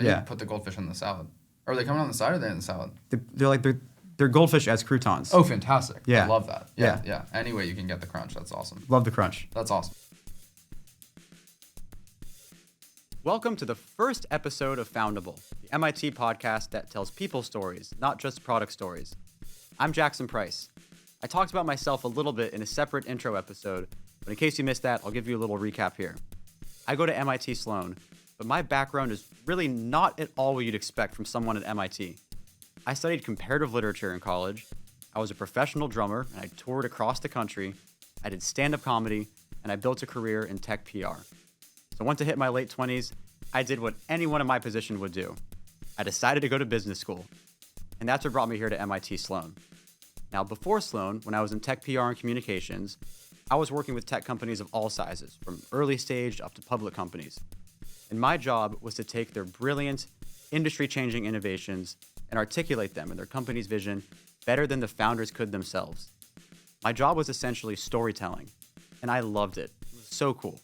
Maybe put the goldfish in the salad. Are they coming on the side or are they in the salad? They're goldfish as croutons. Oh, fantastic. Yeah. I love that. Yeah. Any way you can get the crunch, that's awesome. Love the crunch. That's awesome. Welcome to the first episode of Foundable, the MIT podcast that tells people stories, not just product stories. I'm Jackson Price. I talked about myself a little bit in a separate intro episode, but in case you missed that, I'll give you a little recap here. I go to MIT Sloan, but my background is really not at all what you'd expect from someone at MIT. I studied comparative literature in college. I was a professional drummer, and I toured across the country. I did stand-up comedy, and I built a career in tech PR. So once I hit my late 20s, I did what anyone in my position would do. I decided to go to business school, and that's what brought me here to MIT Sloan. Now, before Sloan, when I was in tech PR and communications, I was working with tech companies of all sizes, from early stage up to public companies. And my job was to take their brilliant, industry-changing innovations and articulate them in their company's vision better than the founders could themselves. My job was essentially storytelling, and I loved it. It was so cool.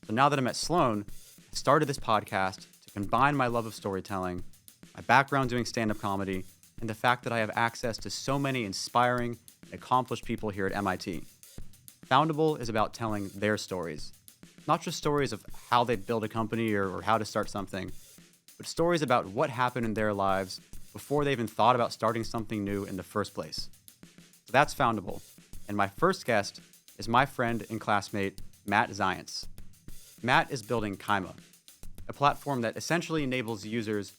So now that I'm at Sloan, I started this podcast to combine my love of storytelling, my background doing stand-up comedy, and the fact that I have access to so many inspiring and accomplished people here at MIT. Foundable is about telling their stories, not just stories of how they build a company or how to start something, but stories about what happened in their lives before they even thought about starting something new in the first place. So that's Foundable. And my first guest is my friend and classmate, Matt Zients. Matt is building Kyma, a platform that essentially enables users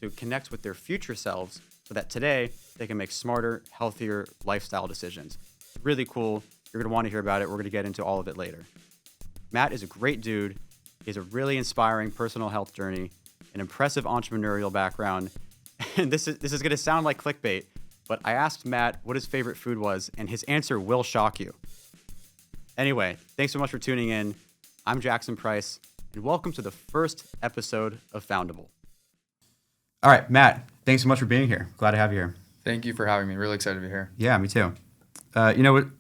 to connect with their future selves so that today they can make smarter, healthier lifestyle decisions. Really cool. You're going to want to hear about it. We're going to get into all of it later. Matt is a great dude. He has a really inspiring personal health journey, an impressive entrepreneurial background. And this is going to sound like clickbait, but I asked Matt what his favorite food was, and his answer will shock you. Anyway, thanks so much for tuning in. I'm Jackson Price, and welcome to the first episode of Foundable. All right, Matt, thanks so much for being here. Glad to have you here. Thank you for having me. Really excited to be here. Yeah, me too.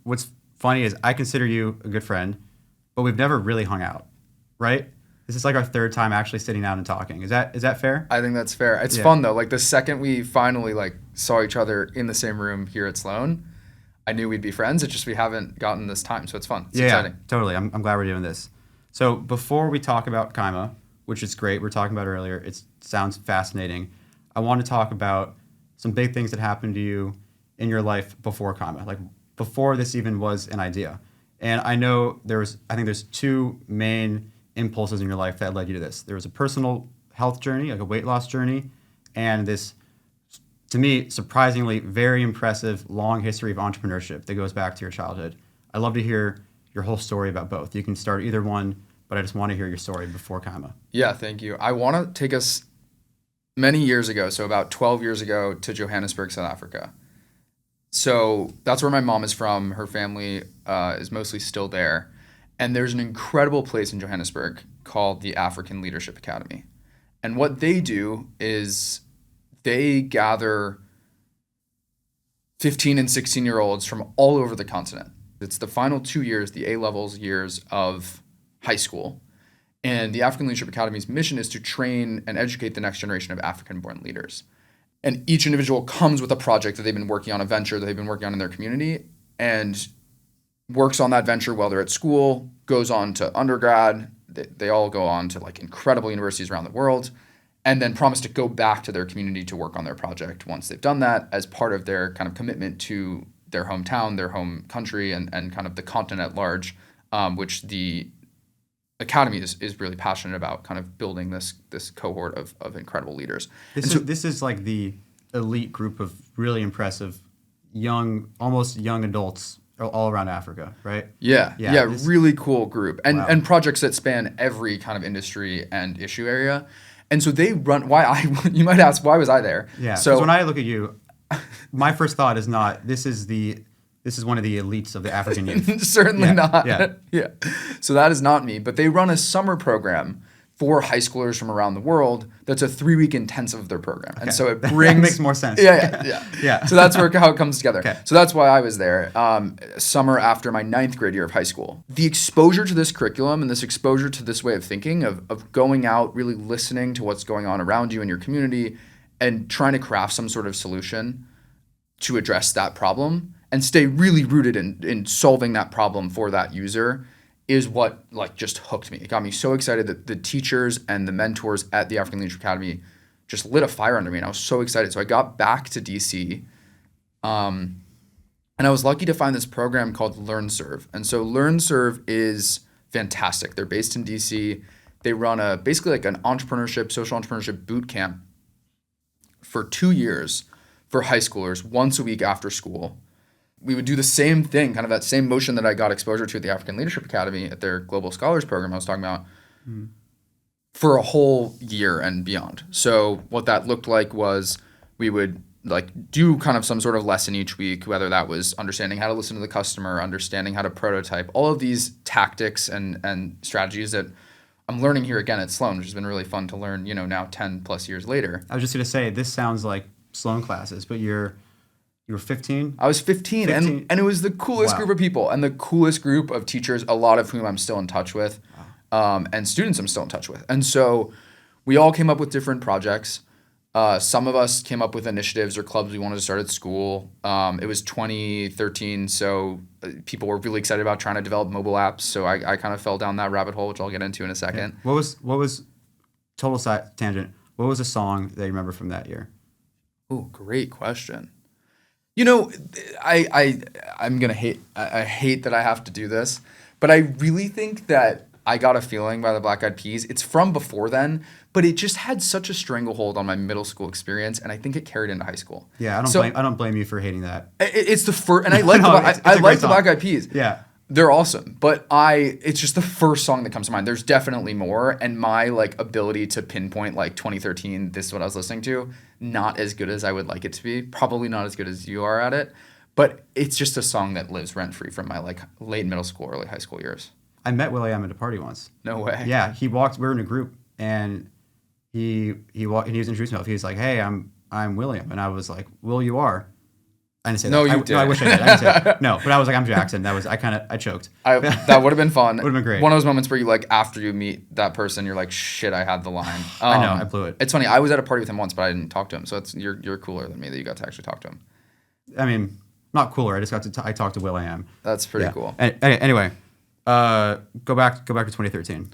What's funny is I consider you a good friend, but we've never really hung out, right? This is like our third time actually sitting down and talking. Is that fair? I think that's fair. It's fun though. Like the second we finally saw each other in the same room here at Sloan, I knew we'd be friends. It's just we haven't gotten this time, so it's fun. It's exciting. Totally. I'm glad we're doing this. So before we talk about Kyma, which is great, we were talking about earlier, it sounds fascinating. I want to talk about some big things that happened to you in your life before Kyma, like before this even was an idea. And I know I think there's two main impulses in your life that led you to this. There was a personal health journey, like a weight loss journey, and this, to me, surprisingly very impressive long history of entrepreneurship that goes back to your childhood. I'd love to hear your whole story about both. You can start either one, but I just want to hear your story before Kyma. Yeah, thank you. I want to take us many years ago, so about 12 years ago, to Johannesburg, South Africa. So that's where my mom is from. Her family is mostly still there. And there's an incredible place in Johannesburg called the African Leadership Academy. And what they do is they gather 15 and 16-year-olds from all over the continent. It's the final 2 years, the A-levels years of high school. And the African Leadership Academy's mission is to train and educate the next generation of African-born leaders. And each individual comes with a project that they've been working on, a venture that they've been working on in their community, and works on that venture while they're at school, goes on to undergrad. They all go on to incredible universities around the world, and then promise to go back to their community to work on their project once they've done that as part of their kind of commitment to their hometown, their home country, and kind of the continent at large, which the Academy is really passionate about, kind of building this cohort of incredible leaders. This is like the elite group of really impressive almost young adults all around Africa, right? Yeah, really cool group. And projects that span every kind of industry and issue area. And so they run, you might ask, why was I there? Yeah, so when I look at you, my first thought is not, this is one of the elites of the African youth. Certainly not. Yeah. So that is not me. But they run a summer program for high schoolers from around the world. That's a 3-week intensive of their program. Okay. And so it That brings... makes more sense. Yeah. Yeah. So that's how it comes together. Okay. So that's why I was there, summer after my 9th grade year of high school. The exposure to this curriculum and this exposure to this way of thinking, of going out, really listening to what's going on around you in your community and trying to craft some sort of solution to address that problem and stay really rooted in solving that problem for that user is what like just hooked me. It got me so excited that the teachers and the mentors at the African Leadership Academy just lit a fire under me, and I was so excited. So I got back to DC, and I was lucky to find this program called LearnServe. And so LearnServe is fantastic. They're based in DC. They run basically like an social entrepreneurship boot camp for 2 years for high schoolers once a week after school. We would do the same thing, kind of that same motion that I got exposure to at the African Leadership Academy at their Global Scholars Program I was talking about, for a whole year and beyond. So what that looked like was we would like do kind of some sort of lesson each week, whether that was understanding how to listen to the customer, understanding how to prototype, all of these tactics and strategies that I'm learning here again at Sloan, which has been really fun to learn, now 10 plus years later. I was just going to say, this sounds like Sloan classes, but you were 15? I was 15. And it was the coolest group of people and the coolest group of teachers, a lot of whom I'm still in touch with, and students I'm still in touch with. And so we all came up with different projects. Some of us came up with initiatives or clubs we wanted to start at school. It was 2013, so people were really excited about trying to develop mobile apps. So I kind of fell down that rabbit hole, which I'll get into in a second. What was total side tangent? What was a song that you remember from that year? Oh, great question. I'm gonna hate. I hate that I have to do this, but I really think that I Got a Feeling by the Black Eyed Peas. It's from before then, but it just had such a stranglehold on my middle school experience, and I think it carried into high school. Yeah, I don't blame you for hating that. It's the first, and I like the Black Eyed Peas. Yeah. They're awesome, but it's just the first song that comes to mind. There's definitely more, and my like ability to pinpoint like 2013, this is what I was listening to, not as good as I would like it to be. Probably not as good as you are at it, but it's just a song that lives rent free from my like late middle school, early high school years. I met will.i.am at a party once. No way. Yeah, we were in a group, and he walked, and he was introducing himself. He was like, "Hey, I'm William," and I was like, "Will, you are." I didn't say no, that. You did. No, I wish I did. I didn't say that. No, but I was like, I'm Jackson. I choked. That would have been fun. Would have been great. One of those moments where you like, after you meet that person, you're like, shit, I had the line. I know, I blew it. It's funny. I was at a party with him once, but I didn't talk to him. So you're cooler than me that you got to actually talk to him. I mean, not cooler. I just got to I talked to will.i.am. That's pretty cool. Anyway, go back to 2013.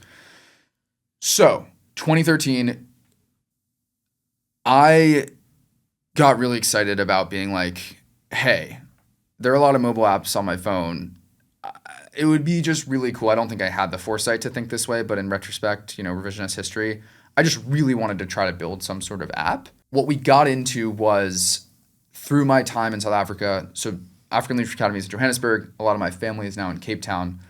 So 2013, I got really excited about being like, hey, there are a lot of mobile apps on my phone. It would be just really cool. I don't think I had the foresight to think this way, but in retrospect, revisionist history, I just really wanted to try to build some sort of app. What we got into was through my time in South Africa. So African Leadership Academy is in Johannesburg. A lot of my family is now in Cape Town.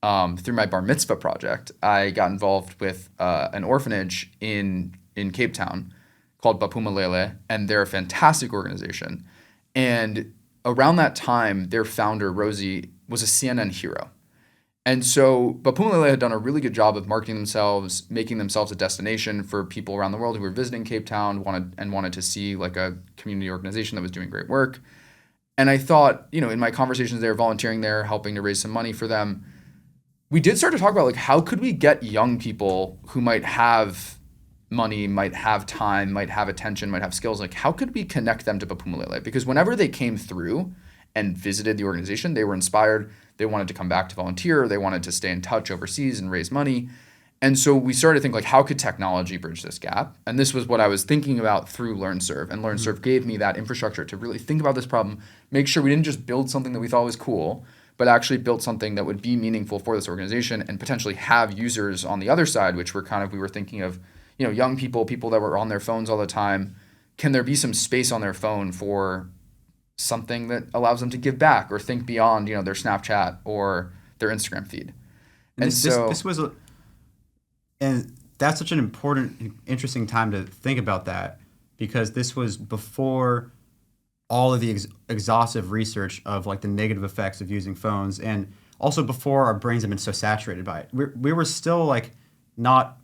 Through my bar mitzvah project, I got involved with an orphanage in Cape Town called Baphumelele, and they're a fantastic organization. And around that time, their founder, Rosie, was a CNN hero. And so Baphumelele had done a really good job of marketing themselves, making themselves a destination for people around the world who were visiting Cape Town, wanted to see like a community organization that was doing great work. And I thought, in my conversations there, volunteering there, helping to raise some money for them, we did start to talk about like, how could we get young people who might have money, might have time, might have attention, might have skills, like how could we connect them to Baphumelele? Because whenever they came through and visited the organization, they were inspired, they wanted to come back to volunteer, they wanted to stay in touch overseas and raise money. And so we started to think like, how could technology bridge this gap? And this was what I was thinking about through LearnServe. And LearnServe gave me that infrastructure to really think about this problem, make sure we didn't just build something that we thought was cool, but actually built something that would be meaningful for this organization and potentially have users on the other side, which we were thinking of, young people that were on their phones all the time. Can there be some space on their phone for something that allows them to give back or think beyond, their Snapchat or their Instagram feed? And and that's such an important, interesting time to think about that, because this was before all of the exhaustive research of like the negative effects of using phones, and also before our brains have been so saturated by it. We were still like not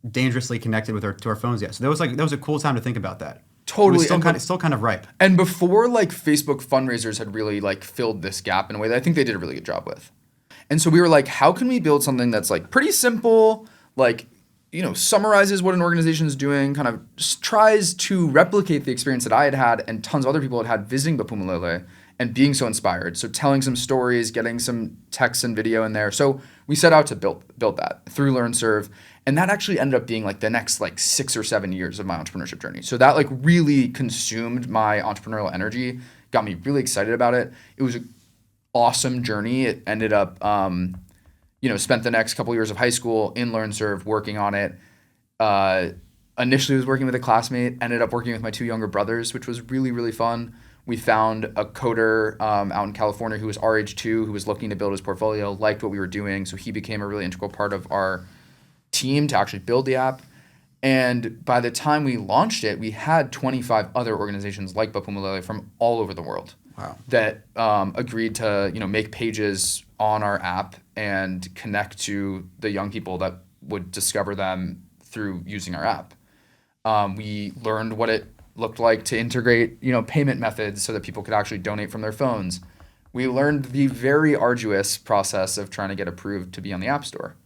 dangerously connected to our phones yet. So that was a cool time to think about that. Totally. It was still kind of ripe. And before like Facebook fundraisers had really like filled this gap in a way that I think they did a really good job with. And so we were like, how can we build something that's like pretty simple, like, summarizes what an organization is doing, kind of just tries to replicate the experience that I had had and tons of other people had visiting Bapumulele and being so inspired. So telling some stories, getting some text and video in there. So we set out to build that through LearnServe. And that actually ended up being like the next like 6 or 7 years of my entrepreneurship journey. So that like really consumed my entrepreneurial energy, got me really excited about it. It was an awesome journey. It ended up, spent the next couple years of high school in LearnServe working on it. Initially was working with a classmate, ended up working with my 2 younger brothers, which was really, really fun. We found a coder out in California who was our age too, who was looking to build his portfolio, liked what we were doing. So he became a really integral part of our team to actually build the app. And by the time we launched it, we had 25 other organizations like Bapumulele from all over the world. Wow. That agreed to make pages on our app and connect to the young people that would discover them through using our app. We learned what it looked like to integrate payment methods so that people could actually donate from their phones. We learned the very arduous process of trying to get approved to be on the App Store.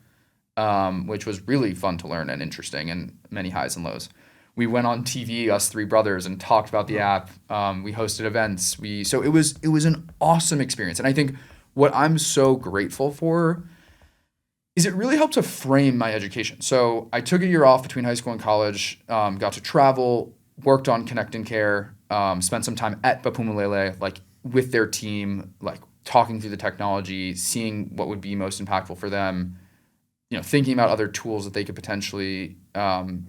Which was really fun to learn and interesting and many highs and lows. We went on TV, us 3 brothers, and talked about the app. We hosted events. So it was an awesome experience. And I think what I'm so grateful for is it really helped to frame my education. So I took a year off between high school and college, got to travel, worked on Connect and Care, spent some time at Bapumulele, like with their team, like talking through the technology, seeing what would be most impactful for them, thinking about other tools that they could potentially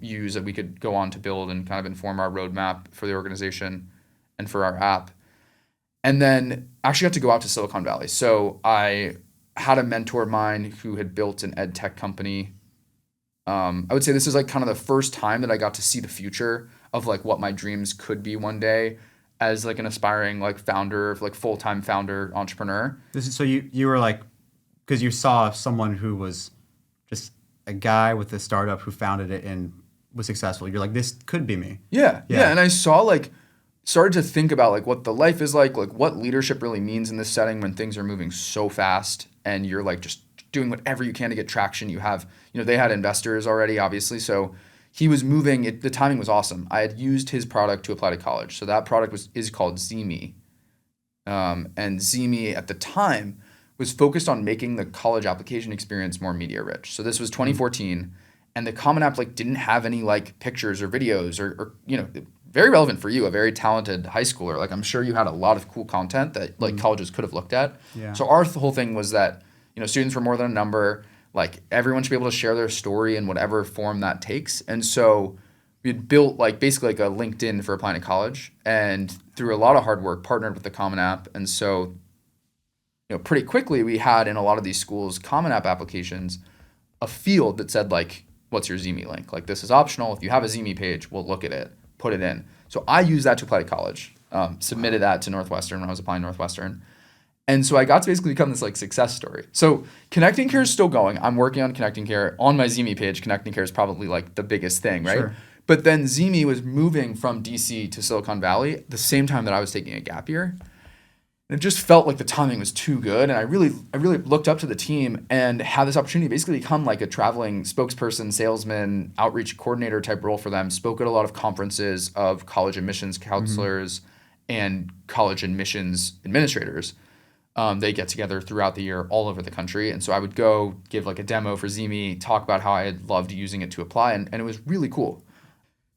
use that we could go on to build and kind of inform our roadmap for the organization and for our app. And then actually got to go out to Silicon Valley. So I had a mentor of mine who had built an ed tech company. I would say this is like kind of the first time that I got to see the future of like what my dreams could be one day as like an aspiring like founder, like full-time founder entrepreneur. So you were like, because you saw someone who was just a guy with a startup who founded it and was successful. You're like, this could be me. Yeah. And I saw started to think about like what the life is like what leadership really means in this setting when things are moving so fast and you're like just doing whatever you can to get traction. You have, they had investors already, obviously. So he was moving. The timing was awesome. I had used his product to apply to college. So that product is called Zeme. And Zeme at the time was focused on making the college application experience more media rich. So this was 2014, and the Common App didn't have any pictures or videos or very relevant for you, a very talented high schooler. I'm sure you had a lot of cool content that colleges could have looked at. Yeah. So our whole thing was that students were more than a number. Everyone should be able to share their story in whatever form that takes. And so we had built basically a LinkedIn for applying to college, and through a lot of hard work partnered with the Common App. And so pretty quickly we had in a lot of these schools' Common App applications a field that said what's your Zeme link? This is optional. If you have a Zeme page, we'll look at it, put it in. So I used that to apply to college, submitted that to Northwestern when I was applying to Northwestern. And so I got to basically become this success story. So Connecting Care is still going. I'm working on Connecting Care. On my Zeme page, Connecting Care is probably the biggest thing, right? Sure. But then Zeme was moving from DC to Silicon Valley at the same time that I was taking a gap year. And it just felt like the timing was too good. And I really looked up to the team and had this opportunity to basically become a traveling spokesperson, salesman, outreach coordinator type role for them. Spoke at a lot of conferences of college admissions counselors and college admissions administrators. They get together throughout the year all over the country. And so I would go give a demo for Zeme, talk about how I had loved using it to apply. And it was really cool.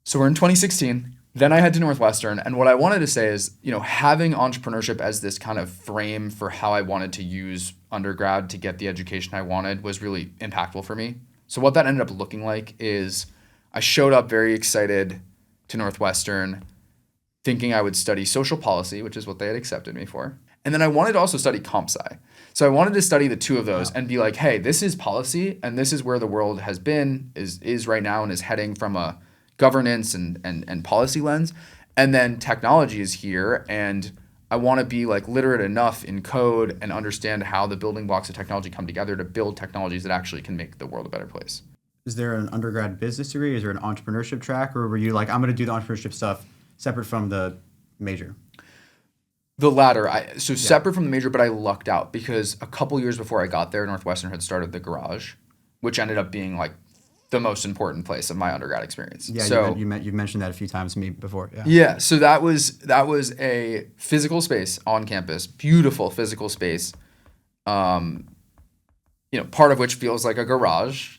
So we're in 2016. Then I head to Northwestern, and what I wanted to say is, having entrepreneurship as this kind of frame for how I wanted to use undergrad to get the education I wanted was really impactful for me. So what that ended up looking like is I showed up very excited to Northwestern, thinking I would study social policy, which is what they had accepted me for. And then I wanted to also study comp sci. So I wanted to study the two of those and be like, hey, this is policy, and this is where the world has been, is right now, and is heading from a governance and policy lens. And then technology is here, and I want to be literate enough in code and understand how the building blocks of technology come together to build technologies that actually can make the world a better place. is there an undergrad business degree? Is there an entrepreneurship track? Or were you like, I'm going to do the entrepreneurship stuff separate from the major? The latter. Separate from the major, but I lucked out because a couple years before I got there, Northwestern had started the Garage, which ended up being like the most important place of my undergrad experience. Yeah, so, you've mentioned that a few times to me before. Yeah. Yeah, so that was a physical space on campus, beautiful physical space. Part of which feels like a garage,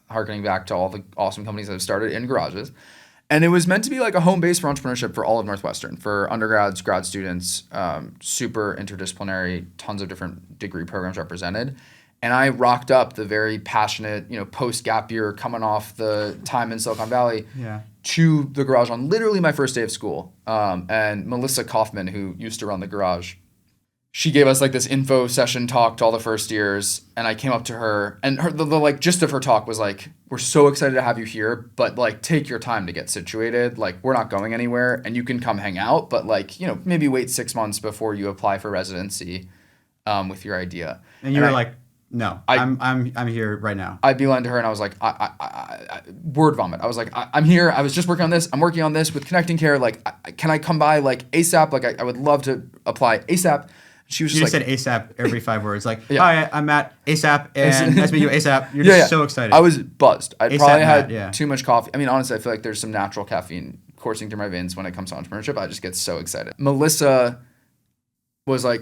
harkening back to all the awesome companies that have started in garages. And it was meant to be like a home base for entrepreneurship for all of Northwestern, for undergrads, grad students, super interdisciplinary, tons of different degree programs represented. And I rocked up the very passionate, post-gap year, coming off the time in Silicon Valley, to the Garage on literally my first day of school. And Melissa Kaufman, who used to run the Garage, she gave us like this info session talk to all the first years, and I came up to her, and the gist of her talk was like, we're so excited to have you here, but like take your time to get situated. Like we're not going anywhere, and you can come hang out, but like maybe wait 6 months before you apply for residency with your idea. And you were like, no, I'm here right now. I beelined to her and I was like, I word vomit. I was like, I'm here. I was just working on this. I'm working on this with Connecting Care. Like, can I come by like ASAP? Like, I would love to apply ASAP. She was just said ASAP every 5 words. Like, hi, I'm Matt ASAP, and nice to meet you ASAP. You're just so excited. I was buzzed. I probably had Matt, too much coffee. I mean, honestly, I feel like there's some natural caffeine coursing through my veins when it comes to entrepreneurship. I just get so excited. Melissa was like,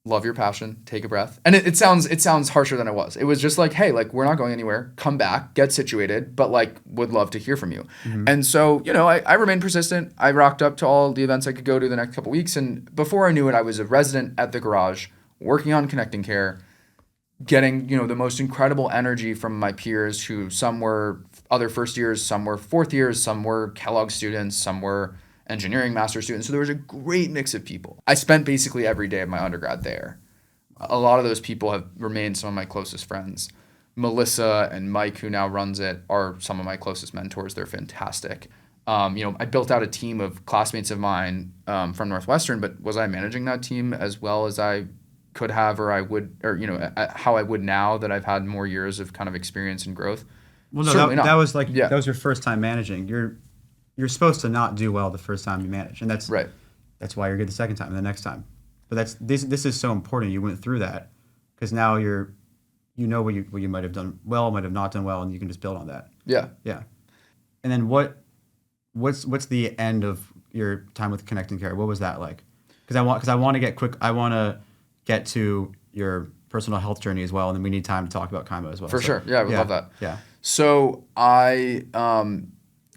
love your passion, take a breath. And it sounds harsher than it was. It was just like, hey, like we're not going anywhere. Come back, get situated, but like would love to hear from you. And so, I remained persistent. I rocked up to all the events I could go to the next couple weeks. And before I knew it, I was a resident at the Garage, working on Connecting Care, getting, the most incredible energy from my peers who some were other first years, some were fourth years, some were Kellogg students, some were engineering master students. So there was a great mix of people. I spent basically every day of my undergrad there. A lot of those people have remained some of my closest friends. Melissa and Mike, who now runs it, are some of my closest mentors. They're fantastic. I built out a team of classmates of mine from Northwestern, but was I managing that team as well as I could have, or how I would now that I've had more years of kind of experience and growth? Well, no, that was that was your first time managing. You're supposed to not do well the first time you manage, and that's right. That's why you're good the second time and the next time. But this is so important. You went through that because now what you might have done well, might have not done well, and you can just build on that. Yeah. And then what's the end of your time with Connecting Care? What was that like? Because I want to get to your personal health journey as well, and then we need time to talk about Kyma as well. For sure. Yeah, I would love that. Yeah. So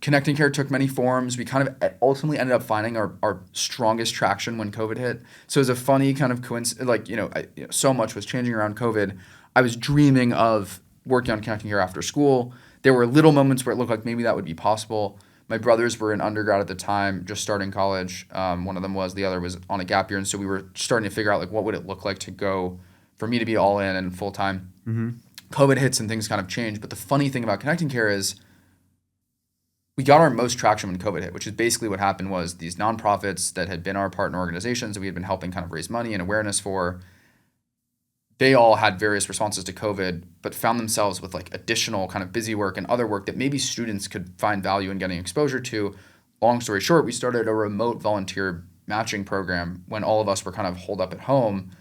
Connecting Care took many forms. We kind of ultimately ended up finding our strongest traction when COVID hit. So it was a funny kind of coincidence, so much was changing around COVID. I was dreaming of working on Connecting Care after school. There were little moments where it looked like maybe that would be possible. My brothers were in undergrad at the time, just starting college. One of them was, the other was on a gap year. And so we were starting to figure out what would it look like to go, for me to be all in and full time. COVID hits and things kind of change. But the funny thing about Connecting Care is, we got our most traction when COVID hit, which is basically what happened was these nonprofits that had been our partner organizations that we had been helping kind of raise money and awareness for, they all had various responses to COVID, but found themselves with additional kind of busy work and other work that maybe students could find value in getting exposure to. Long story short, we started a remote volunteer matching program when all of us were kind of holed up at home.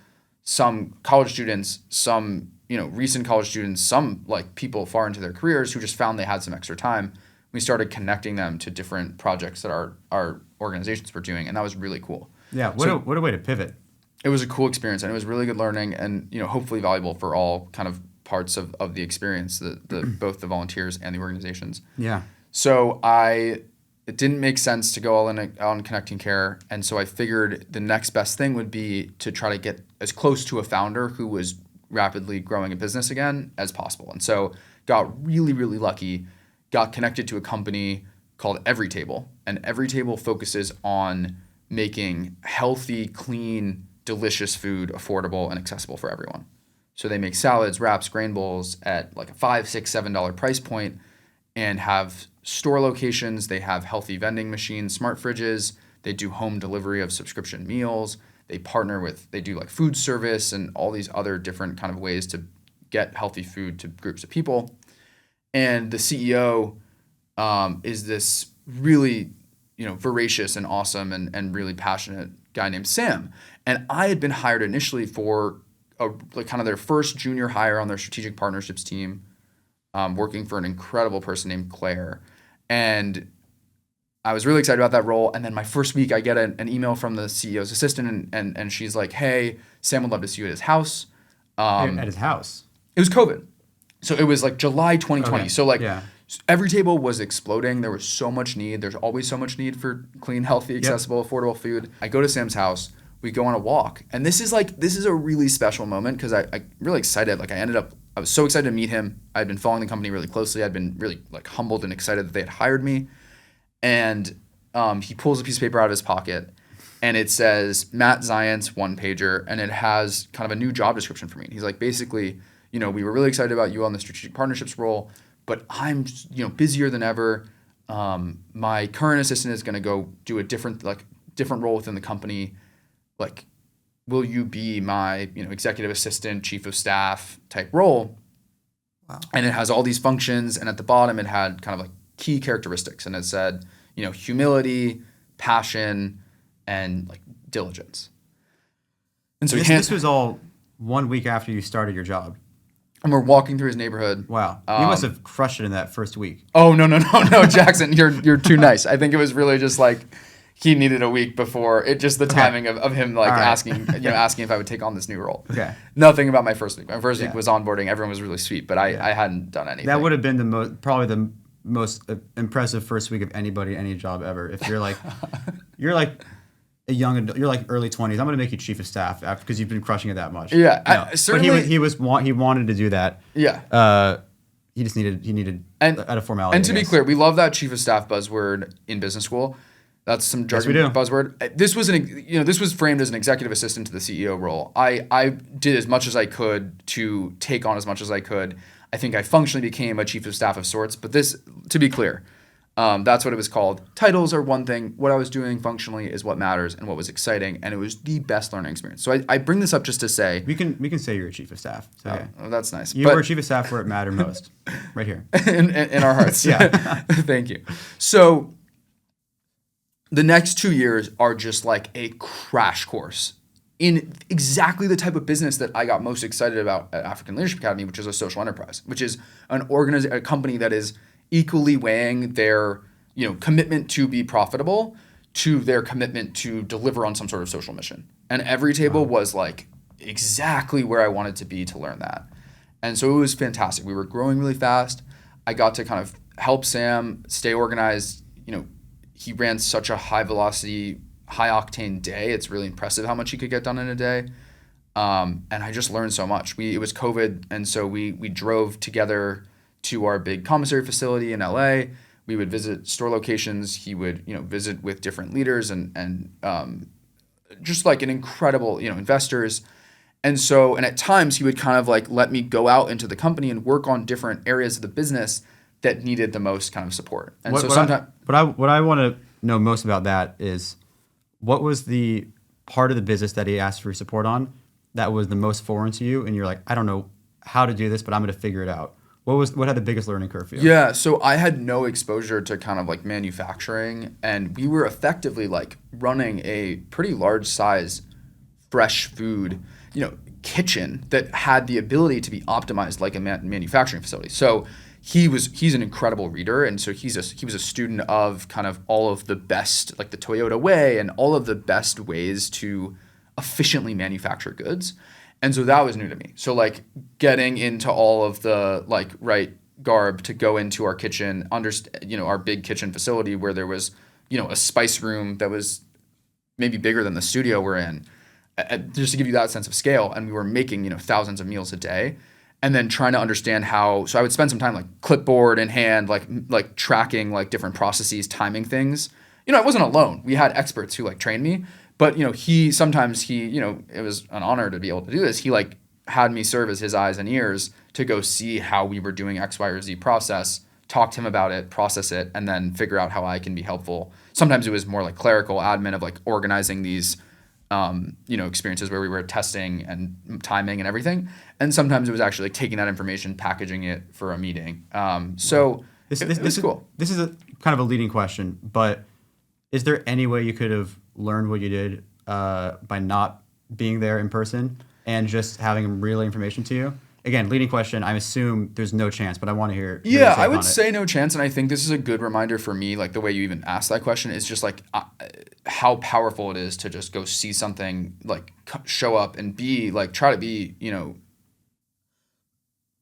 Some college students, some recent college students, some people far into their careers who just found they had some extra time. We started connecting them to different projects that our organizations were doing, and that was really cool. Yeah, what a way to pivot. It was a cool experience, and it was really good learning, and hopefully valuable for all kind of parts of the experience, both the volunteers and the organizations. Yeah. So it didn't make sense to go all in on Connecting Care, and so I figured the next best thing would be to try to get as close to a founder who was rapidly growing a business again as possible. And so got really, really lucky. Got connected to a company called Everytable, and Everytable focuses on making healthy, clean, delicious food affordable and accessible for everyone. So they make salads, wraps, grain bowls at a $5, $6, $7 price point, and have store locations. They have healthy vending machines, smart fridges. They do home delivery of subscription meals. They do food service and all these other different kind of ways to get healthy food to groups of people. And the CEO is this really, voracious and awesome and really passionate guy named Sam. And I had been hired initially for kind of their first junior hire on their strategic partnerships team, working for an incredible person named Claire. And I was really excited about that role. And then my first week, I get an email from the CEO's assistant, and she's like, "Hey, Sam would love to see you at his house." At his house. It was COVID. So it was like July 2020. Okay. So Yeah. every table was exploding. There was so much need. There's always so much need for clean, healthy, accessible, affordable food. I go to Sam's house. We go on a walk. And this is a really special moment because I'm really excited. I was so excited to meet him. I'd been following the company really closely. I'd been really humbled and excited that they had hired me. And he pulls a piece of paper out of his pocket, and it says Matt Zients, one pager, and it has kind of a new job description for me. And he's like, basically, we were really excited about you on the strategic partnerships role, but I'm busier than ever. My current assistant is going to go do a different role within the company. Like, will you be my executive assistant, chief of staff type role? Wow. And it has all these functions, and at the bottom it had kind of key characteristics, and it said humility, passion, and diligence. And so This was all 1 week after you started your job. And we're walking through his neighborhood. Wow. You must have crushed it in that first week. Oh, no, Jackson, you're too nice. I think it was really just he needed a week before it. Just the timing of him asking if I would take on this new role. Okay. Nothing about my first week. My first week was onboarding. Everyone was really sweet, but I hadn't done anything. That would have been probably the most impressive first week of anybody, any job ever. If you're a young adult, you're early 20s. I'm going to make you chief of staff because you've been crushing it that much. Yeah, no. certainly. But he wanted to do that. Yeah. He needed and, at a formality. And to be clear, we love that chief of staff buzzword in business school. That's some jargon buzzword. This was framed as an executive assistant to the CEO role. I did as much as I could to take on as much as I could. I think I functionally became a chief of staff of sorts. But this, to be clear, that's what it was called. Titles are one thing. What I was doing functionally is what matters and what was exciting, and it was the best learning experience. So I bring this up just to say we can say you're a chief of staff. So, okay. Oh, that's nice. You were a chief of staff where it mattered most, right here in our hearts. Yeah. Thank you. So the next 2 years are just a crash course in exactly the type of business that I got most excited about at African Leadership Academy, which is a social enterprise, which is a company that is equally weighing their commitment to be profitable to their commitment to deliver on some sort of social mission. And every table was exactly where I wanted to be to learn that. And so it was fantastic. We were growing really fast. I got to kind of help Sam stay organized. He ran such a high velocity, high octane day. It's really impressive how much he could get done in a day. And I just learned so much. It was COVID, and so we drove together to our big commissary facility in LA. We would visit store locations. He would, visit with different leaders and just an incredible, investors. And so, and at times he would kind of let me go out into the company and work on different areas of the business that needed the most kind of support. And sometimes what I want to know most about that is what was the part of the business that he asked for support on that was the most foreign to you, and you're like, I don't know how to do this, but I'm going to figure it out. What had the biggest learning curve for you? Yeah, so I had no exposure to kind of manufacturing, and we were effectively running a pretty large size fresh food, kitchen that had the ability to be optimized like a manufacturing facility. So he's an incredible reader, and so he was a student of kind of all of the best, the Toyota way and all of the best ways to efficiently manufacture goods. And so that was new to me. So getting into all of the right garb to go into our kitchen, our big kitchen facility where there was, a spice room that was maybe bigger than the studio we're in, just to give you that sense of scale. And we were making, thousands of meals a day. And then trying to understand so I would spend some time clipboard in hand, tracking different processes, timing things. I wasn't alone. We had experts who trained me. But, it was an honor to be able to do this. He had me serve as his eyes and ears to go see how we were doing X, Y, or Z process, talk to him about it, process it, and then figure out how I can be helpful. Sometimes it was more clerical admin of organizing these experiences where we were testing and timing and everything. And sometimes it was actually like taking that information, packaging it for a meeting. It was cool. This is a kind of a leading question, but is there any way you could have learned what you did by not being there in person and just having them relay information to you? Again, leading question. I assume there's no chance, but I want to hear. Yeah, I would say no chance, and I think this is a good reminder for me. Like the way you even asked that question is just like how powerful it is to just go see something, like show up and be like try to be.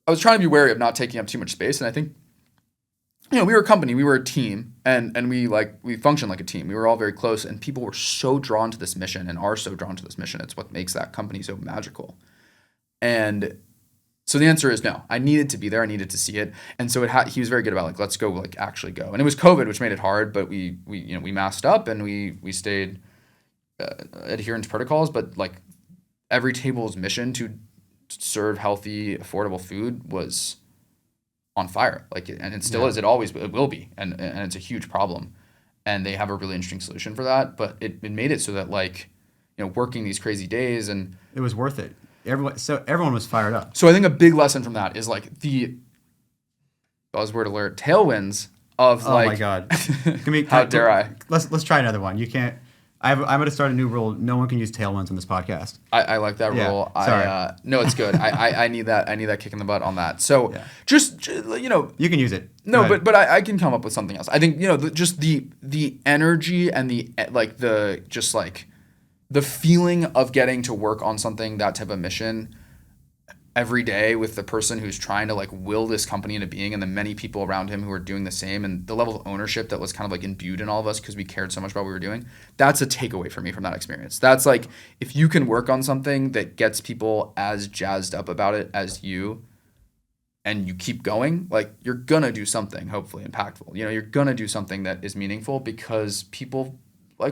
I was trying to be wary of not taking up too much space, and I think we were a company, we were a team, and we functioned like a team. We were all very close, and people were so drawn to this mission and are so drawn to this mission. It's what makes that company so magical, and. So the answer is no. I needed to be there. I needed to see it, and so he was very good about like let's go, like actually go. And it was COVID, which made it hard, but we masked up and we stayed adherent to protocols. But like every table's mission to serve healthy, affordable food was on fire. And it still is. It will be, and it's a huge problem. And they have a really interesting solution for that. But it made it so that working these crazy days and it was worth it. Everyone was fired up. So I think a big lesson from that is like the buzzword alert tailwinds of oh my god, how dare I? Let's try another one. You can't. I'm going to start a new rule. No one can use tailwinds on this podcast. I like that rule. Sorry. No, it's good. I need that. I need that kick in the butt on that. So just you can use it. No, but I can come up with something else. I think just the energy and the feeling of getting to work on something, that type of mission every day with the person who's trying to will this company into being, and the many people around him who are doing the same, and the level of ownership that was kind of imbued in all of us because we cared so much about what we were doing. That's a takeaway for me from that experience. That's if you can work on something that gets people as jazzed up about it as you, and you keep going, you're gonna do something hopefully impactful. You're gonna do something that is meaningful because people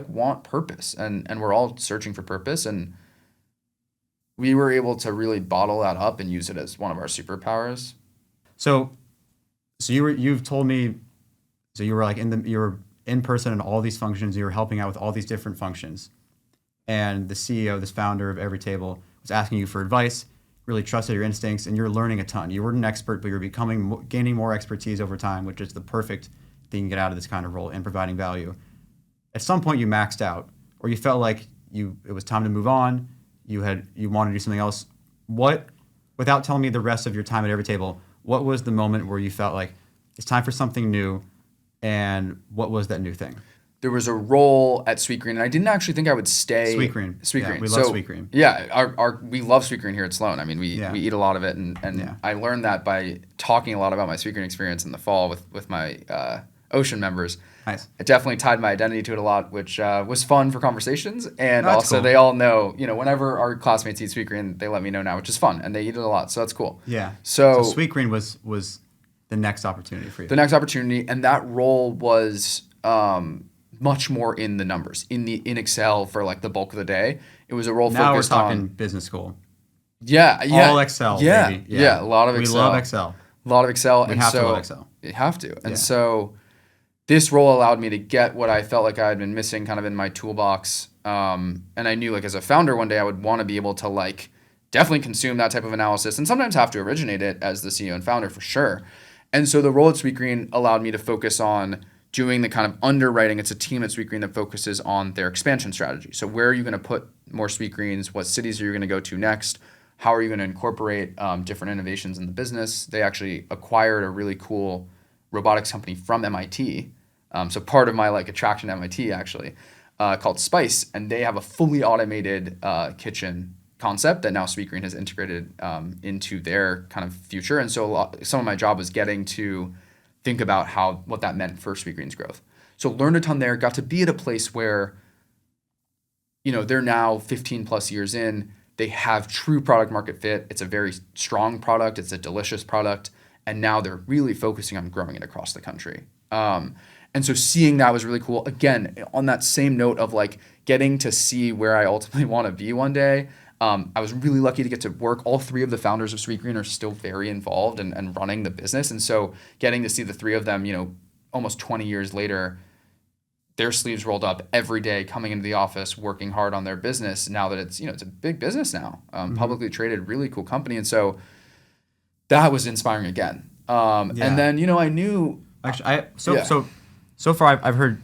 want purpose, and we're all searching for purpose, and we were able to really bottle that up and use it as one of our superpowers. So you've told me, so you were you were in person in all these functions, you were helping out with all these different functions, and the CEO, this founder of every table, was asking you for advice, really trusted your instincts, and you're learning a ton. You weren't an expert, but you're gaining more expertise over time, which is the perfect thing to get out of this kind of role and providing value. At some point you maxed out, or you felt like it was time to move on, you wanted to do something else. Without telling me the rest of your time at every table, what was the moment where you felt like it's time for something new, and what was that new thing? There was a role at Sweetgreen, and I didn't actually think I would stay. Sweetgreen. Yeah, we love Sweetgreen. Yeah, we love Sweetgreen here at Sloan. I mean, we eat a lot of it, and I learned that by talking a lot about my Sweetgreen experience in the fall with my Ocean members. Nice. It definitely tied my identity to it a lot, which was fun for conversations. And That's also cool. They all know, whenever our classmates eat Sweetgreen, they let me know now, which is fun. And they eat it a lot. So that's cool. Yeah. So Sweetgreen was the next opportunity for you. The next opportunity. And that role was much more in the numbers, in Excel for the bulk of the day. It was a role now focused we're talking on business school. Yeah. All Excel, baby. Yeah, a lot of Excel. We love Excel. A lot of Excel. We have to love Excel. You have to. And so this role allowed me to get what I felt like I had been missing kind of in my toolbox. And I knew as a founder one day I would want to be able to definitely consume that type of analysis and sometimes have to originate it as the CEO and founder for sure. And so the role at Sweetgreen allowed me to focus on doing the kind of underwriting. It's a team at Sweetgreen that focuses on their expansion strategy. So where are you going to put more Sweetgreens? What cities are you going to go to next? How are you going to incorporate different innovations in the business? They actually acquired a really cool robotics company from MIT. So part of my attraction to MIT actually called Spice, and they have a fully automated kitchen concept that now Sweetgreen has integrated into their kind of future. And so some of my job was getting to think about what that meant for Sweetgreen's growth. So learned a ton there, got to be at a place where, they're now 15 plus years in, they have true product market fit. It's a very strong product. It's a delicious product. And now they're really focusing on growing it across the country. And so seeing that was really cool. Again, on that same note of getting to see where I ultimately want to be one day. I was really lucky to get to work. All three of the founders of Sweetgreen are still very involved and running the business. And so getting to see the three of them, almost 20 years later, their sleeves rolled up every day, coming into the office, working hard on their business. Now that it's, it's a big business now, publicly traded, really cool company. And so that was inspiring again. And then, I knew. Actually, Yeah. So far I've heard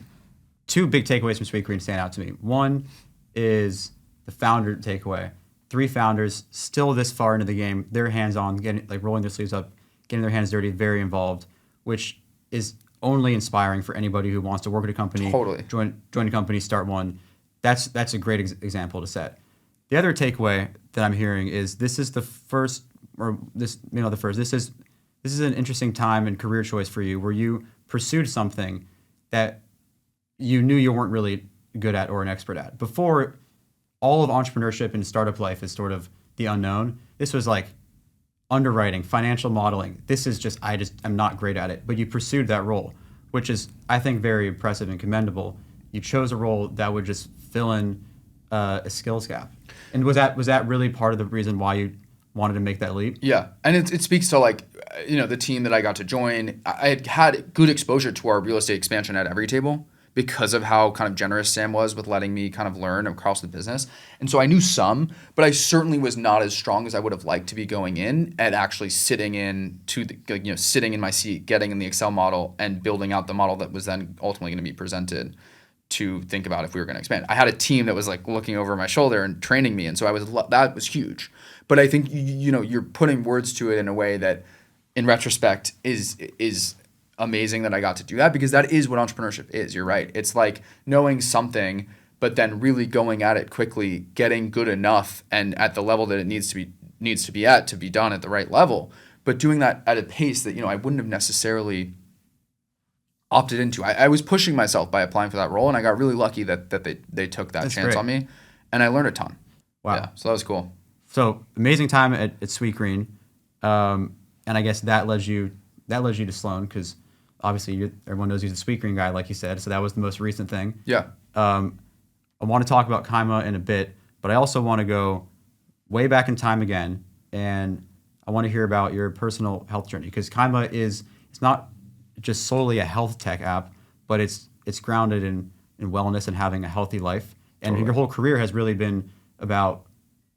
two big takeaways from Sweetgreen stand out to me. One is the founder takeaway. 3 founders still this far into the game, they're hands-on, rolling their sleeves up, getting their hands dirty, very involved, which is only inspiring for anybody who wants to work at a company, Totally. join a company, start one. That's a great example to set. The other takeaway that I'm hearing is this is the first, or this the first. This is an interesting time and career choice for you, where you pursued something that you knew you weren't really good at or an expert at. Before, all of entrepreneurship and startup life is sort of the unknown. This was like underwriting, financial modeling. I'm not great at it. But you pursued that role, which is, I think, very impressive and commendable. You chose a role that would just fill in a skills gap. And was that really part of the reason why you wanted to make that leap? Yeah. And it speaks to the team that I got to join. I had good exposure to our real estate expansion at every table, because of how kind of generous Sam was with letting me kind of learn across the business. And so I knew some, but I certainly was not as strong as I would have liked to be going in at actually sitting in my seat, getting in the Excel model and building out the model that was then ultimately going to be presented to think about if we were going to expand. I had a team that was looking over my shoulder and training me. And so that was huge. But I think, you're putting words to it in a way that in retrospect is amazing that I got to do that, because that is what entrepreneurship is. You're right. It's like knowing something, but then really going at it quickly, getting good enough and at the level that it needs to be at to be done at the right level, but doing that at a pace that, I wouldn't have necessarily opted into. I was pushing myself by applying for that role, and I got really lucky that they took that chance on me, and I learned a ton. Wow. Yeah, so that was cool. So amazing time at Sweetgreen. And I guess that led you to Sloan, because obviously everyone knows he's a Sweetgreen guy, like you said. So that was the most recent thing. Yeah. I want to talk about Kyma in a bit, but I also want to go way back in time again, and I want to hear about your personal health journey, because Kyma it's not just solely a health tech app, but it's grounded in wellness and having a healthy life. And Totally. Your whole career has really been about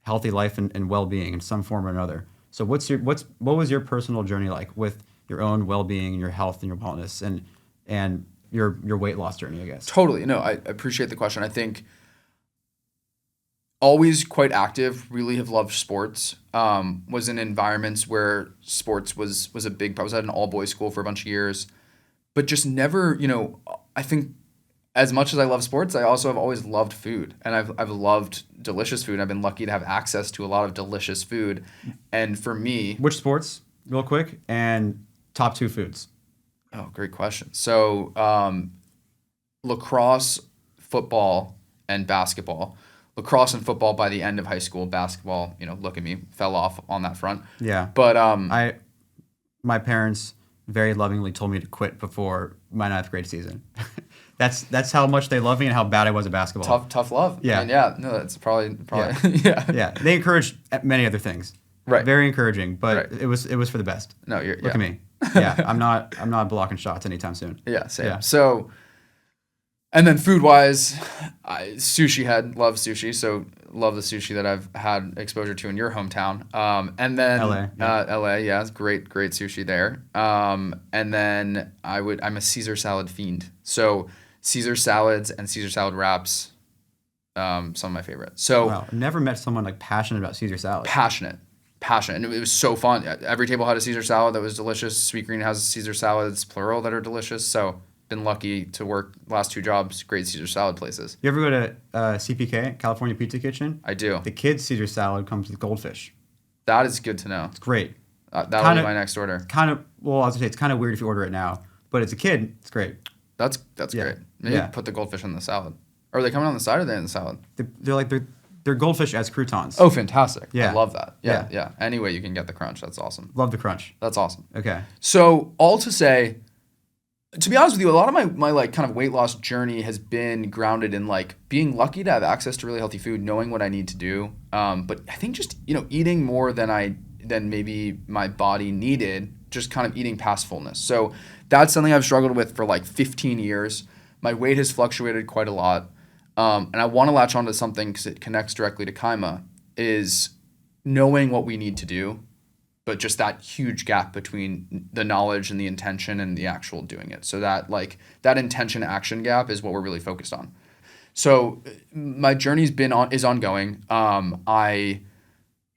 healthy life and well-being in some form or another. So what was your personal journey like with your own well-being and your health and your wellness and your weight loss journey, I guess? Totally. No, I appreciate the question. I think always quite active, really have loved sports, was in environments where sports was a big part. I was at an all-boys school for a bunch of years, but just never, I think as much as I love sports, I also have always loved food, and I've loved delicious food. I've been lucky to have access to a lot of delicious food. And for me... Which sports, real quick, and top 2 foods? Oh, great question. So lacrosse, football, and basketball. Lacrosse and football by the end of high school. Basketball, look at me, fell off on that front. Yeah. But my parents very lovingly told me to quit before my 9th grade season. That's how much they love me and how bad I was at basketball. Tough love. Yeah. No, that's probably Yeah. Yeah. They encouraged many other things. Right. Very encouraging, but Right. it was for the best. No, Look at me. Yeah. I'm not blocking shots anytime soon. Yeah, same. Yeah. So, and then food-wise, sushi head, love sushi. So love the sushi that I've had exposure to in your hometown. And then LA, yeah. LA, yeah, it's great sushi there. And then I'm a Caesar salad fiend. So Caesar salads and Caesar salad wraps, some of my favorite. So Wow. I've never met someone passionate about Caesar salad. passionate. And it was so fun. Every table had a Caesar salad that was delicious. Sweetgreen has Caesar salads, plural, that are delicious. So been lucky to work last 2 jobs, great Caesar salad places. You ever go to CPK, California Pizza Kitchen? I do. The kids' Caesar salad comes with goldfish. That is good to know. It's great. That'll be my next order. I was gonna say it's kind of weird if you order it now, but as a kid, it's great. That's Yeah. great. Maybe Yeah. put the goldfish on the salad. Or are they coming on the side or are they in the salad? They're goldfish as croutons. Oh, fantastic. Yeah. I love that. Yeah. Yeah. Any way you can get the crunch, that's awesome. Love the crunch. That's awesome. Okay. So all to say, to be honest with you, a lot of my kind of weight loss journey has been grounded in being lucky to have access to really healthy food, knowing what I need to do. But I think just, eating more than maybe my body needed, just kind of eating past fullness. So that's something I've struggled with for 15 years. My weight has fluctuated quite a lot. And I want to latch onto something because it connects directly to Kyma, is knowing what we need to do, but just that huge gap between the knowledge and the intention and the actual doing it. So that intention action gap is what we're really focused on. So my journey's is ongoing.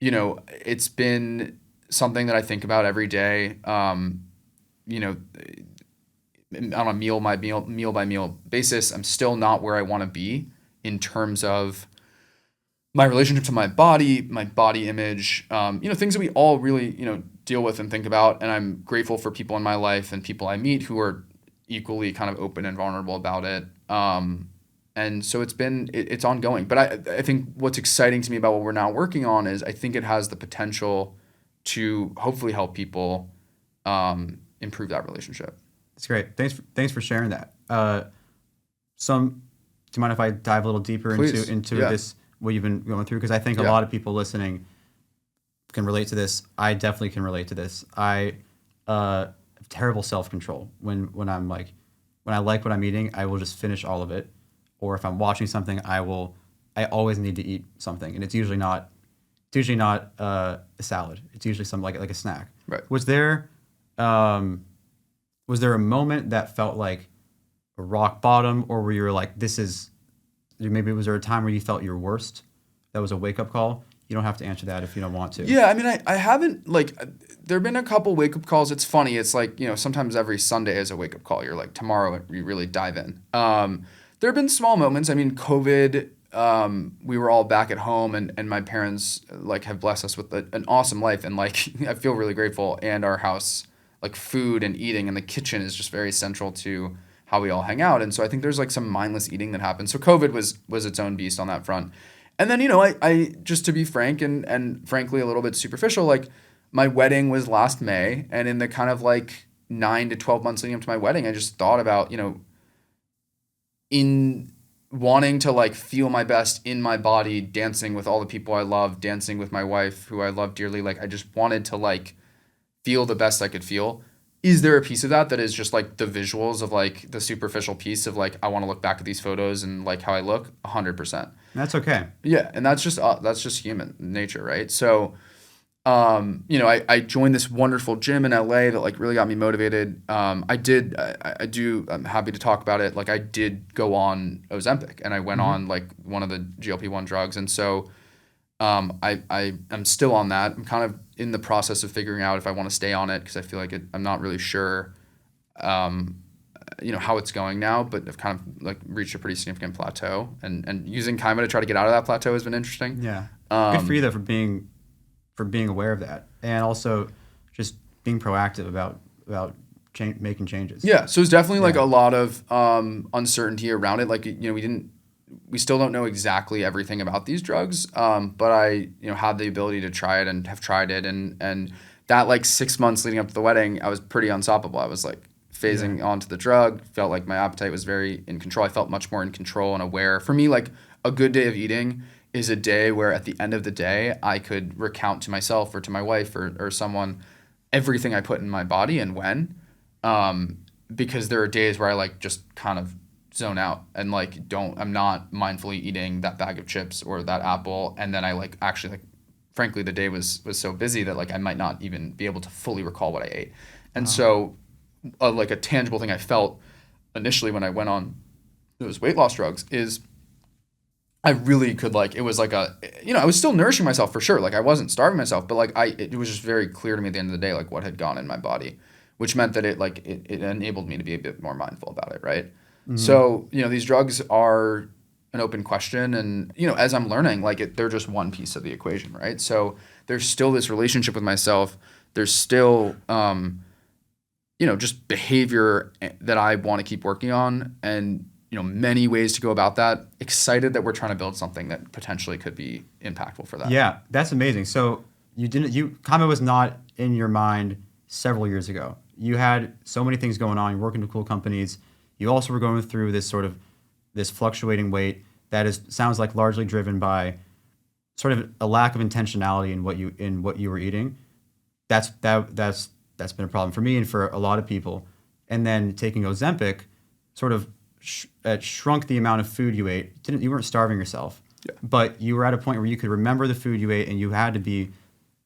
It's been something that I think about every day. On a meal by meal basis. I'm still not where I want to be in terms of my relationship to my body image, things that we all really, deal with and think about. And I'm grateful for people in my life and people I meet who are equally kind of open and vulnerable about it. And so it's ongoing. But I think what's exciting to me about what we're now working on is I think it has the potential to hopefully help people improve that relationship. That's great. Thanks for sharing that. Do you mind if I dive a little deeper Please. into Yeah. this, what you've been going through? Because I think a lot of people listening can relate to this. I definitely can relate to this. I have terrible self-control when I like what I'm eating, I will just finish all of it. Or if I'm watching something, I always need to eat something, and it's usually not a salad. It's usually something like a snack. Right. Was there a moment that felt like a rock bottom, or where you were like, maybe was there a time where you felt your worst? That was a wake-up call? You don't have to answer that if you don't want to. Yeah, I mean, I haven't, there have been a couple wake-up calls. It's funny. It's like, sometimes every Sunday is a wake-up call. You're like, tomorrow you really dive in. There have been small moments. I mean, COVID, we were all back at home, and my parents, have blessed us with an awesome life. And, I feel really grateful. And our house, food and eating and the kitchen is just very central to how we all hang out. And so I think there's some mindless eating that happens. So COVID was its own beast on that front. And then, I just to be frank and frankly a little bit superficial, my wedding was last May, and in the kind of 9 to 12 months leading up to my wedding, I just thought about, in wanting to feel my best in my body, dancing with all the people I love, dancing with my wife who I love dearly. I just wanted to feel the best I could feel. Is there a piece of that is just the visuals of the superficial piece of I want to look back at these photos and how I look? 100%. That's okay. Yeah, and that's just human nature, right? So, I joined this wonderful gym in LA that really got me motivated. I'm happy to talk about it. I did go on Ozempic, and I went on one of the GLP-1 drugs, and so I'm still on that. I'm kind of in the process of figuring out if I want to stay on it because I feel I'm not really sure, how it's going now, but I've kind of reached a pretty significant plateau, and using Kyma to try to get out of that plateau has been interesting. Yeah. Good for you though for being aware of that, and also just being proactive about making changes. Yeah. So it's definitely a lot of uncertainty around it. We still don't know exactly everything about these drugs, but I had the ability to try it and have tried it, and that 6 months leading up to the wedding, I was pretty unstoppable. I was phasing onto the drug, felt like my appetite was very in control. I felt much more in control and aware. For me, a good day of eating is a day where at the end of the day, I could recount to myself or to my wife or someone everything I put in my body and when, because there are days where I just kind of zone out and I'm not mindfully eating that bag of chips or that apple, and then I actually frankly the day was so busy that I might not even be able to fully recall what I ate. And so a tangible thing I felt initially when I went on those weight loss drugs is I really could it was I was still nourishing myself for sure. I wasn't starving myself, but it was just very clear to me at the end of the day what had gone in my body, which meant that it enabled me to be a bit more mindful about it, right? Mm-hmm. So, these drugs are an open question, and as I'm learning, they're just one piece of the equation, right? So there's still this relationship with myself. There's still just behavior that I want to keep working on, and many ways to go about that. Excited that we're trying to build something that potentially could be impactful for that. Yeah, that's amazing. So Kyma was not in your mind several years ago. You had so many things going on. You're working with cool companies. You also were going through this fluctuating weight that sounds like largely driven by sort of a lack of intentionality in what you were eating. That's been a problem for me and for a lot of people. And then taking Ozempic sort of it shrunk the amount of food you ate. You weren't starving yourself, but you were at a point where you could remember the food you ate, and you had to be,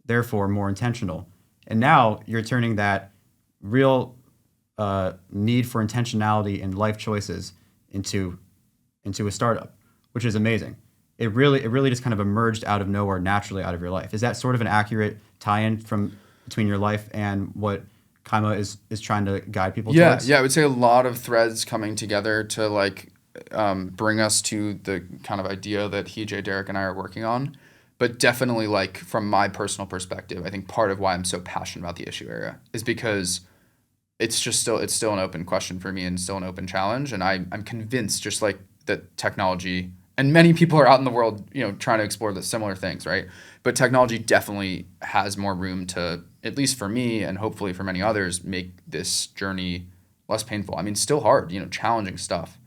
therefore, more intentional. And now you're turning that real need for intentionality in life choices into a startup, which is amazing. It really just kind of emerged out of nowhere, naturally out of your life. Is that sort of an accurate tie-in between your life and what Kyma is trying to guide people towards? Yeah, I would say a lot of threads coming together to like bring us to the kind of idea that Jay, Derek, and I are working on. But definitely, like from my personal perspective, I think part of why I'm so passionate about the issue area is because it's still an open question for me and still an open challenge. And I'm convinced, just like that technology, and many people are out in the world, trying to explore the similar things, right? But technology definitely has more room to, at least for me and hopefully for many others, make this journey less painful. I mean, still hard, challenging stuff.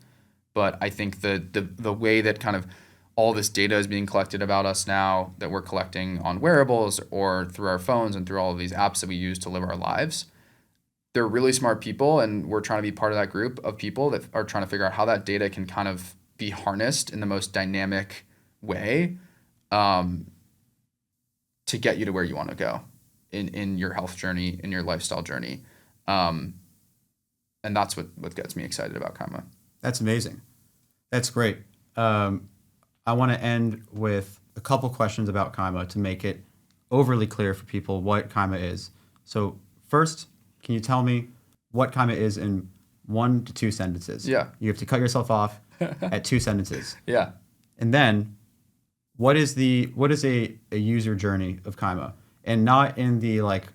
But I think the way that kind of all this data is being collected about us now, that we're collecting on wearables or through our phones and through all of these apps that we use to live our lives, they're really smart people, and we're trying to be part of that group of people that are trying to figure out how that data can kind of be harnessed in the most dynamic way to get you to where you want to go in your health journey, in your lifestyle journey. And that's what gets me excited about Kyma. That's amazing. That's great. I want to end with a couple questions about Kyma to make it overly clear for people what Kyma is. So first, can you tell me what Kyma is in 1 to 2 sentences? Yeah. You have to cut yourself off at 2 sentences. Yeah. And then, what is a user journey of Kyma? And not in the like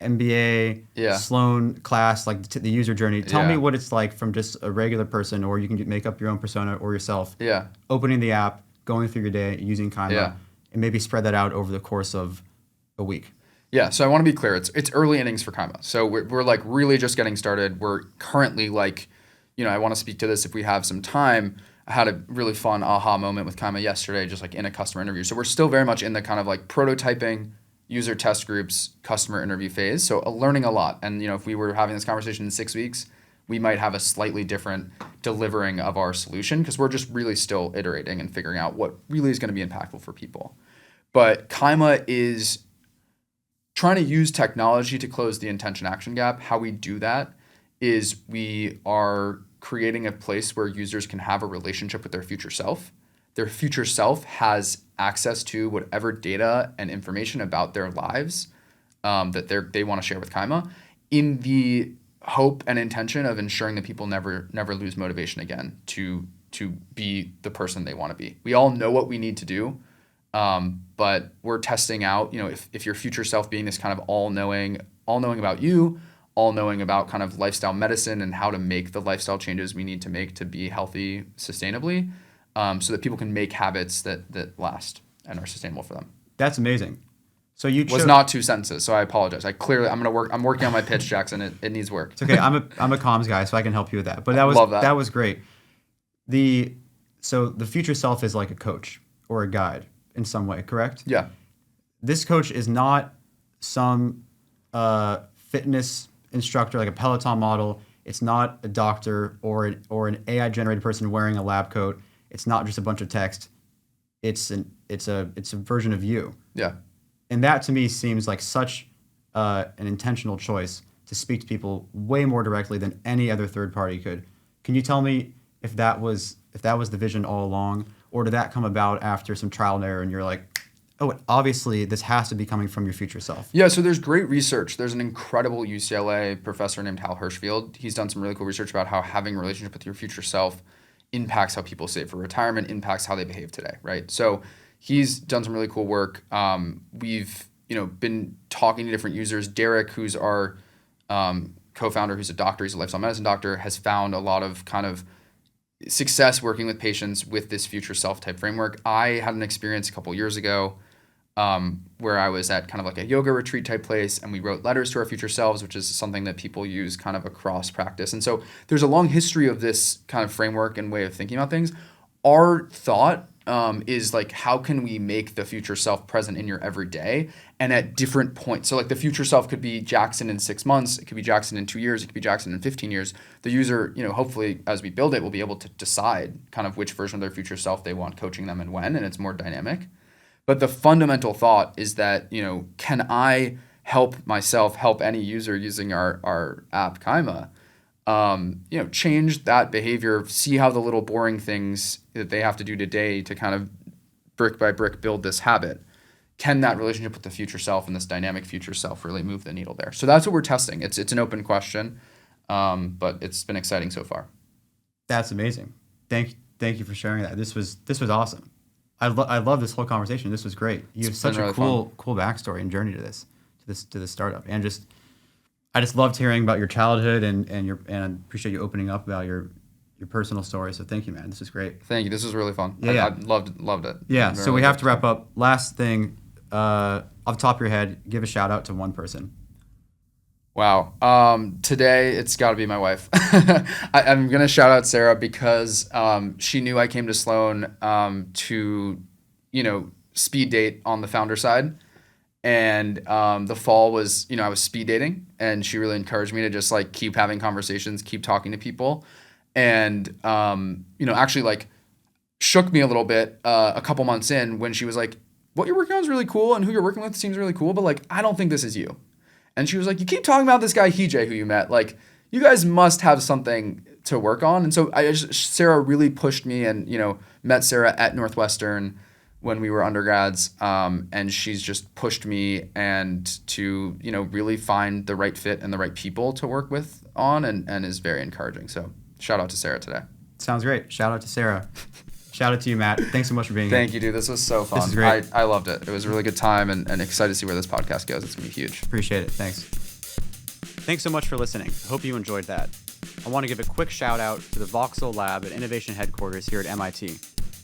MBA Sloan class, like the user journey. Tell me what it's like from just a regular person, or you can make up your own persona or yourself. Yeah. Opening the app, going through your day, using Kyma, and maybe spread that out over the course of a week. Yeah, so I want to be clear. It's early innings for Kyma. So we're like really just getting started. We're currently like, I want to speak to this if we have some time. I had a really fun aha moment with Kyma yesterday, just like in a customer interview. So we're still very much in the kind of like prototyping, user test groups, customer interview phase. So learning a lot. And if we were having this conversation in 6 weeks, we might have a slightly different delivering of our solution, because we're just really still iterating and figuring out what really is going to be impactful for people. But Kyma is trying to use technology to close the intention action gap. How we do that is we are creating a place where users can have a relationship with their future self. Their future self has access to whatever data and information about their lives that they want to share with Kyma, in the hope and intention of ensuring that people never lose motivation again to be the person they want to be. We all know what we need to do, but we're testing out, if your future self being this kind of all-knowing about you, all-knowing about kind of lifestyle medicine and how to make the lifestyle changes we need to make to be healthy sustainably, so that people can make habits that last and are sustainable for them. That's amazing. So was not 2 sentences, so I apologize. I'm working on my pitch, Jackson. It needs work. It's okay. I'm a comms guy, so I can help you with that. But that was great. So the future self is like a coach or a guide in some way, correct? Yeah. This coach is not some fitness instructor like a Peloton model. It's not a doctor or an AI generated person wearing a lab coat. It's not just a bunch of text. It's a version of you. Yeah. And that to me seems like such an intentional choice to speak to people way more directly than any other third party could. Can you tell me if that was the vision all along, or did that come about after some trial and error and you're like, oh, obviously this has to be coming from your future self? Yeah, so there's great research. There's an incredible UCLA professor named Hal Hirschfield. He's done some really cool research about how having a relationship with your future self impacts how people save for retirement, impacts how they behave today, right? So he's done some really cool work. We've been talking to different users. Derek, who's our co-founder, who's a doctor, he's a lifestyle medicine doctor, has found a lot of kind of success working with patients with this future self type framework. I had an experience a couple years ago where I was at kind of like a yoga retreat type place, and we wrote letters to our future selves, which is something that people use kind of across practice. And so there's a long history of this kind of framework and way of thinking about things. Our thought is like, how can we make the future self present in your everyday and at different points? So like the future self could be Jackson in 6 months. It could be Jackson in 2 years. It could be Jackson in 15 years. The user, hopefully as we build it, will be able to decide kind of which version of their future self they want coaching them and when, and it's more dynamic. But the fundamental thought is that, can I help myself help any user using our app Kyma, change that behavior, see how the little boring things that they have to do today to kind of brick by brick build this habit. Can that relationship with the future self and this dynamic future self really move the needle there? So that's what we're testing. It's an open question, but it's been exciting so far. That's amazing. Thank you for sharing that. This was awesome. I love this whole conversation. This was great. You have such a cool backstory and journey to this startup, and I just loved hearing about your childhood and I appreciate you opening up about your personal story. So thank you, man. This is great. Thank you. This was really fun. Yeah. I loved it. Yeah. So we have to wrap up. Last thing, off the top of your head, give a shout out to one person. Wow. Today it's got to be my wife. I'm gonna shout out Sarah because she knew I came to Sloan to speed date on the founder side. And the fall was, I was speed dating, and she really encouraged me to just like keep having conversations, keep talking to people, and actually like shook me a little bit a couple months in when she was like, "What you're working on is really cool, and who you're working with seems really cool, but like I don't think this is you." And she was like, "You keep talking about this guy Hijay who you met, like you guys must have something to work on." And so Sarah really pushed me, and met Sarah at Northwestern when we were undergrads, and she's just pushed me and to really find the right fit and the right people to work with on, and is very encouraging. So shout out to Sarah today. Sounds great. Shout out to Sarah. Shout out to you, Matt. Thanks so much for being here. Thank you, dude. This was so fun. This is great. I loved it. It was a really good time, and excited to see where this podcast goes. It's gonna be huge. Appreciate it. Thanks. Thanks so much for listening. I hope you enjoyed that. I want to give a quick shout out to the Voxel Lab and Innovation Headquarters here at MIT.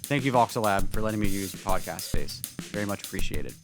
Thank you, Voxel Lab, for letting me use your podcast space. Very much appreciated.